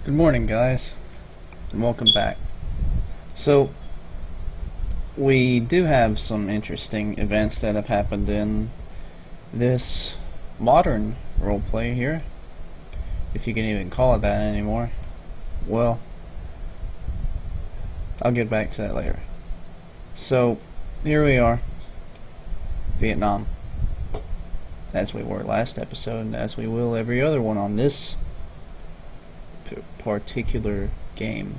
Good morning, guys, and welcome back. So, we do have some interesting events that have happened in this modern roleplay here, if you can even call it that anymore. Well, I'll get back to that later. So, here we are, Vietnam, as we were last episode, and as we will every other one on this particular game.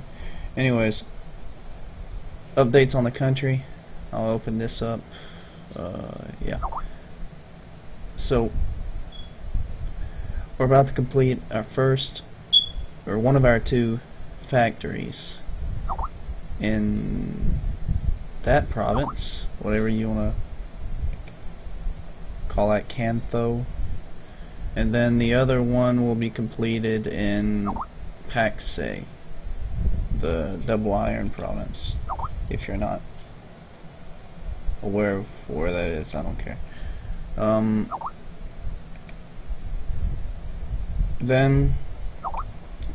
Anyways, updates on the country. I'll open this up. Yeah. So we're about to complete our first, or one of our two factories in that province, whatever you want to call that, Cantho. And then the other one will be completed in Paksay, the double iron province. If you're not aware of where that is, I don't care. Then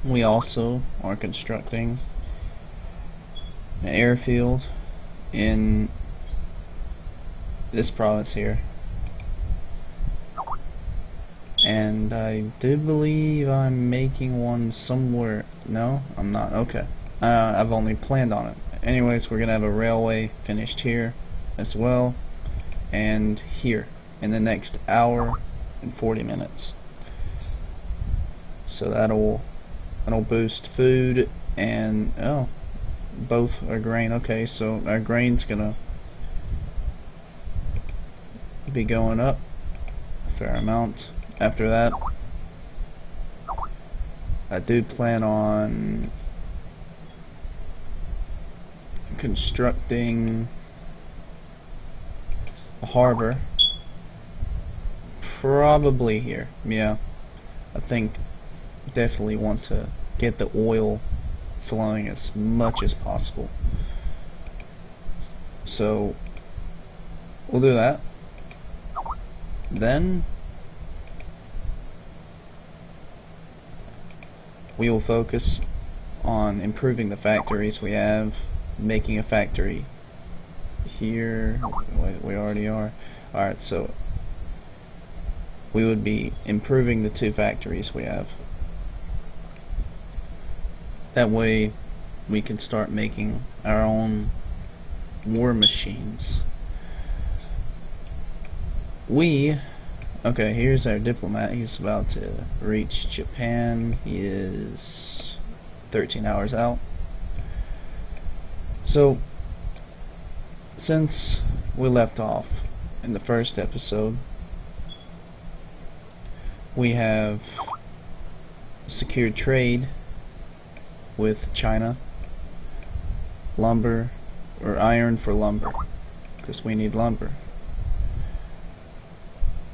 we also are constructing an airfield in this province here. And I do believe I'm making one somewhere. No, I'm not. Okay. I've only planned on it. Anyways, we're going to have a railway finished here as well, and here in the next hour and 40 minutes. So that'll boost food and, oh, both are grain. Okay, so our grain's going to be going up a fair amount. After that, I do plan on constructing a harbor, probably here. Yeah, I think definitely want to get the oil flowing as much as possible. So we'll do that. Then we will focus on improving the factories we have, making a factory here. We already are. Alright, so we would be improving the two factories we have. That way we can start making our own war machines. Okay, here's our diplomat. He's about to reach Japan. He is 13 hours out. So, since we left off in the first episode, we have secured trade with China. Lumber, or iron for lumber, because we need lumber.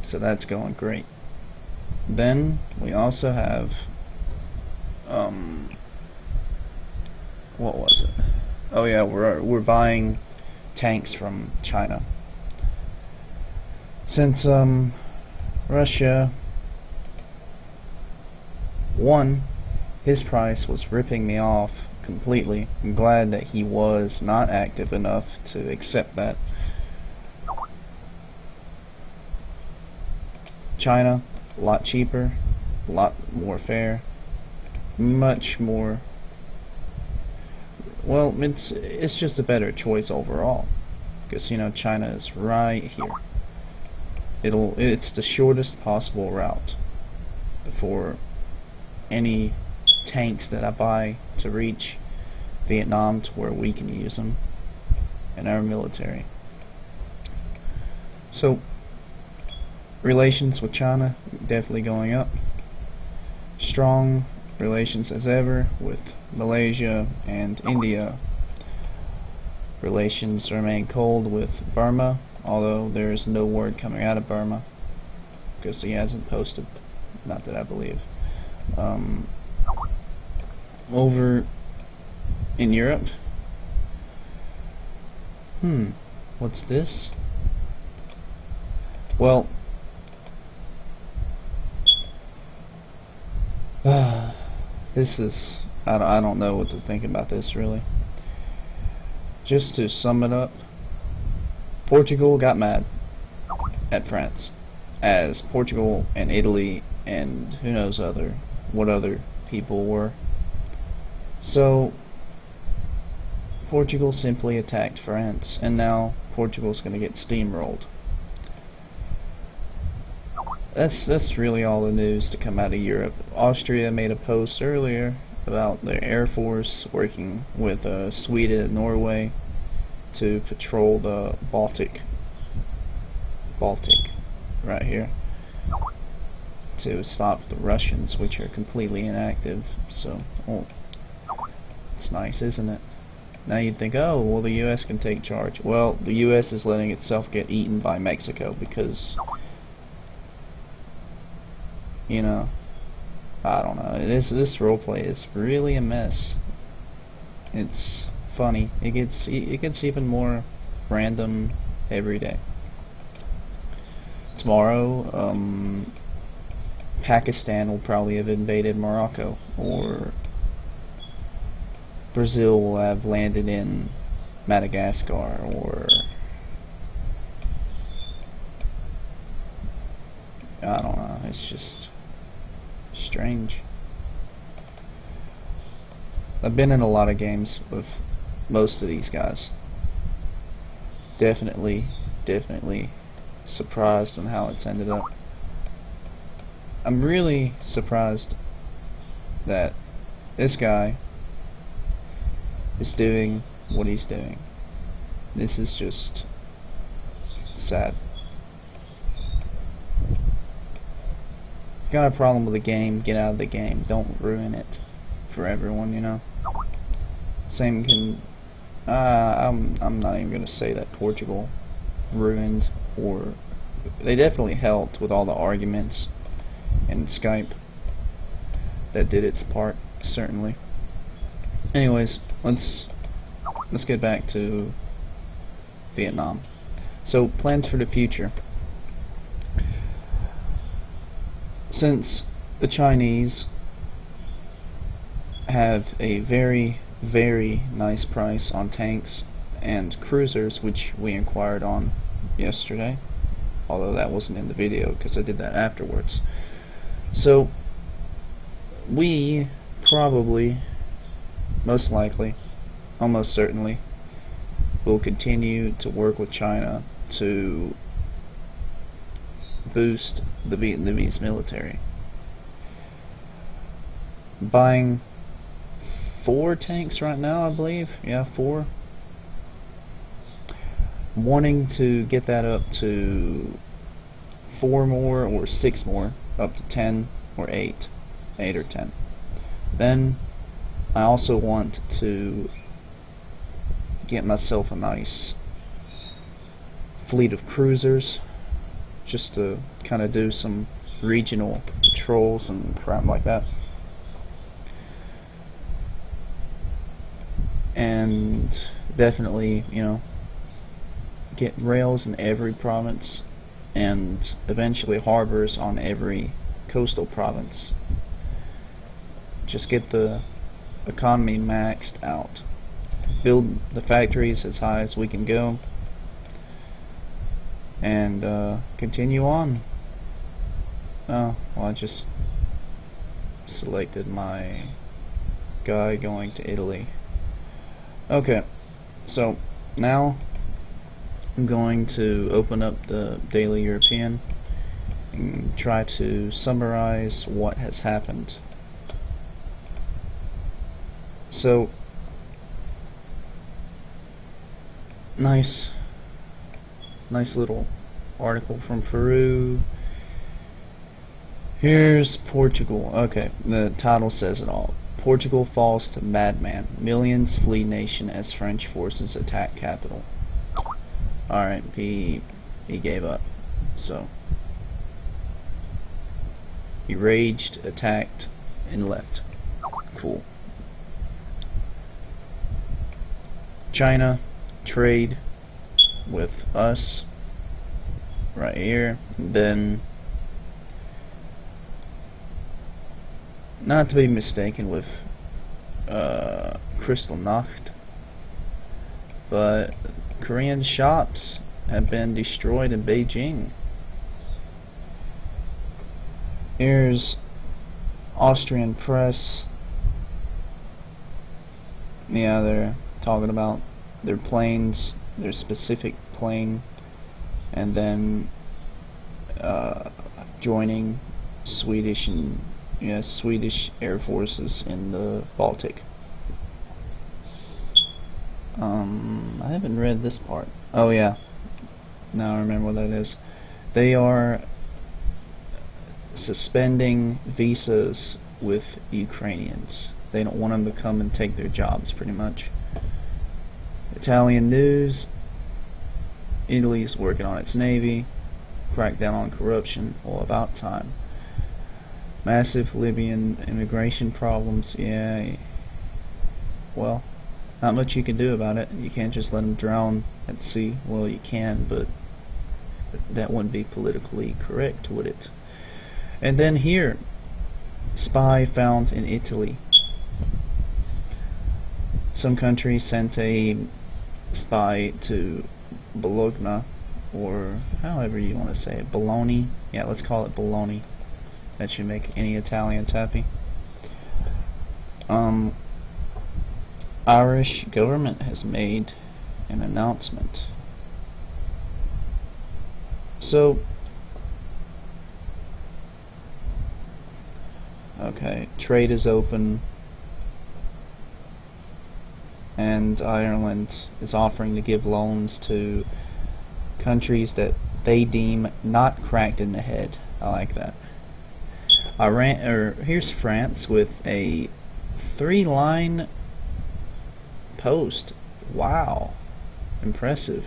So that's going great. Then we also have what was it? Oh yeah, we're buying tanks from China. Since Russia won, his price was ripping me off completely. I'm glad that he was not active enough to accept that. China, a lot cheaper, a lot more fair, much more. Well, it's just a better choice overall, because you know China is right here. It's the shortest possible route for any tanks that I buy to reach Vietnam to where we can use them in our military. So relations with China definitely going up. Strong relations as ever with Malaysia and India. Relations remain cold with Burma, although there is no word coming out of Burma because he hasn't posted, not that I believe. Over in Europe, what's this? Well, This is, I don't know what to think about this, really. Just to sum it up, Portugal got mad at France, as Portugal and Italy and who knows what other people were. So Portugal simply attacked France, and now Portugal's going to get steamrolled. That's really all the news to come out of Europe. Austria made a post earlier about their Air Force working with Sweden and Norway to patrol the Baltic right here to stop the Russians, which are completely inactive. So, oh, it's nice, isn't it? Now you'd think, oh, well, the U.S. can take charge. Well, the U.S. is letting itself get eaten by Mexico because, you know, I don't know. This roleplay is really a mess. It's funny. It gets even more random every day. Tomorrow, Pakistan will probably have invaded Morocco, or Brazil will have landed in Madagascar, or I don't know. It's just strange. I've been in a lot of games with most of these guys. Definitely surprised on how it's ended up. I'm really surprised that this guy is doing what he's doing. This is just sad. Got a problem with the game, get out of the game. Don't ruin it for everyone, you know. Same can I'm not even gonna say that Portugal ruined, or they definitely helped with all the arguments and Skype. That did its part, certainly. Anyways, let's get back to Vietnam. So, plans for the future. Since the Chinese have a very nice price on tanks and cruisers, which we inquired on yesterday, although that wasn't in the video because I did that afterwards. So we probably, most likely, almost certainly, will continue to work with China to boost the Vietnamese military. Buying 4 tanks right now, I believe. Yeah, 4. Wanting to get that up to 4 more or 6 more, up to 10 or 8 or 10. Then I also want to get myself a nice fleet of cruisers, just to kind of do some regional patrols and crap like that. And definitely, you know, get rails in every province and eventually harbors on every coastal province. Just get the economy maxed out. Build the factories as high as we can go, and continue on. Oh, well, I just selected my guy going to Italy. Okay, so now I'm going to open up the Daily European and try to summarize what has happened. So, nice little article from Peru. Here's Portugal. Okay, the title says it all. Portugal falls to madman. Millions flee nation as French forces attack capital. Alright, he gave up. So, he raged, attacked, and left. Cool. China, trade with us, right here. Then Not to be mistaken with Crystal Nacht, but Korean shops have been destroyed in Beijing. Here's Austrian press. Yeah, they're talking about their planes, their specific plane, and then joining Swedish and Swedish air forces in the Baltic. I haven't read this part. Oh yeah, now I remember what that is. They are suspending visas with Ukrainians. They don't want them to come and take their jobs, pretty much. Italian news. Italy is working on its navy. Crack down on corruption. Well, about time. Massive Libyan immigration problems. Yeah. Well, not much you can do about it. You can't just let them drown at sea. Well, you can, but that wouldn't be politically correct, would it? And then here, spy found in Italy. Some country sent a spy to Bologna, or however you want to say it, Bologna. Yeah, let's call it Bologna. That should make any Italians happy. Irish government has made an announcement. So, okay, trade is open, and Ireland is offering to give loans to countries that they deem not cracked in the head. I like that. Here's France with a 3-line post. Wow, impressive.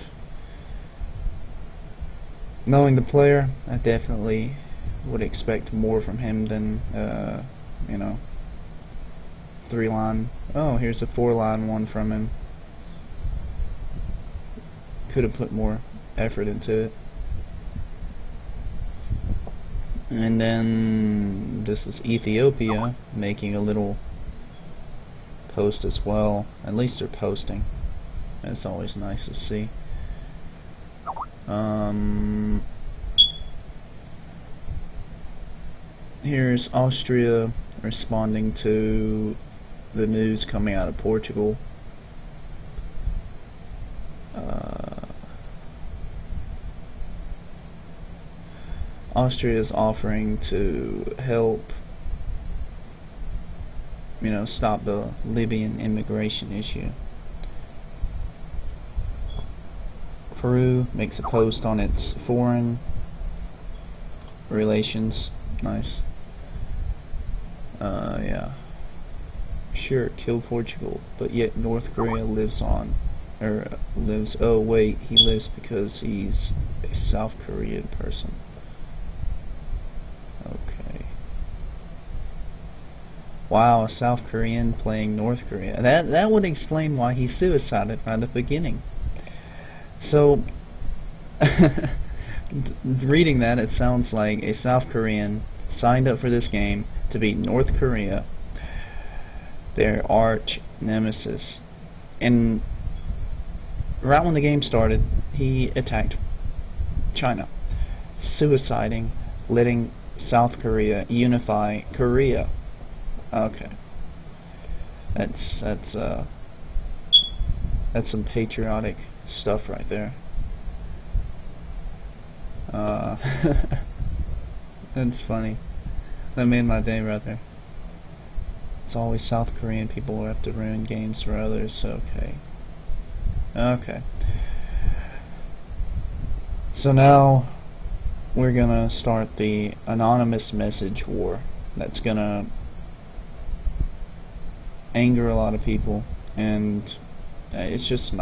Knowing the player, I definitely would expect more from him than 3-line. Oh, here's a 4-line one from him. Could have put more effort into it. And then this is Ethiopia making a little post as well. At least they're posting. That's always nice to see. Here's Austria responding to the news coming out of Portugal. Austria is offering to help, stop the Libyan immigration issue. Peru makes a post on its foreign relations. Nice. Yeah. Sure, kill Portugal, but yet North Korea lives on, oh wait, he lives because he's a South Korean person. Okay. Wow, a South Korean playing North Korea. That would explain why he suicided right at the beginning. So, reading that, it sounds like a South Korean signed up for this game to beat North Korea, their arch nemesis. And right when the game started, he attacked China, suiciding, letting South Korea unify Korea. Okay, that's some patriotic stuff right there. That's funny. That made my day right there. It's always South Korean people who have to ruin games for others. Okay. Okay. So now we're gonna start the anonymous message war. That's gonna anger a lot of people, and it's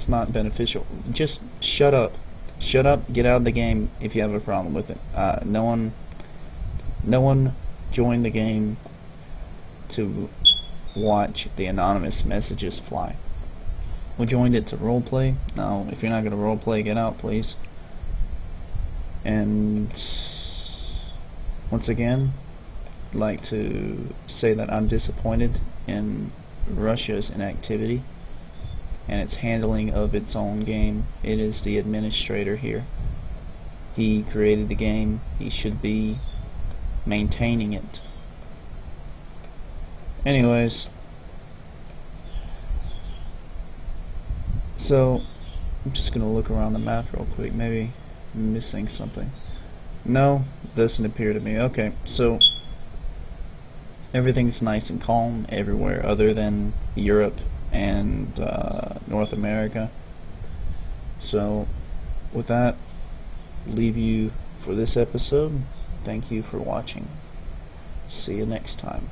not beneficial. Just shut up. Shut up, get out of the game if you have a problem with it. No one joined the game to watch the anonymous messages fly. We joined it to roleplay. Now, if you're not going to roleplay, get out, please. And once again, like to say that I'm disappointed in Russia's inactivity and its handling of its own game. It is the administrator here. He created the game. He should be maintaining it. Anyways, so I'm just gonna look around the map real quick. Maybe I'm missing something. No, doesn't appear to me. Okay, so everything's nice and calm everywhere other than Europe and North America. So with that, leave you for this episode. Thank you for watching. See you next time.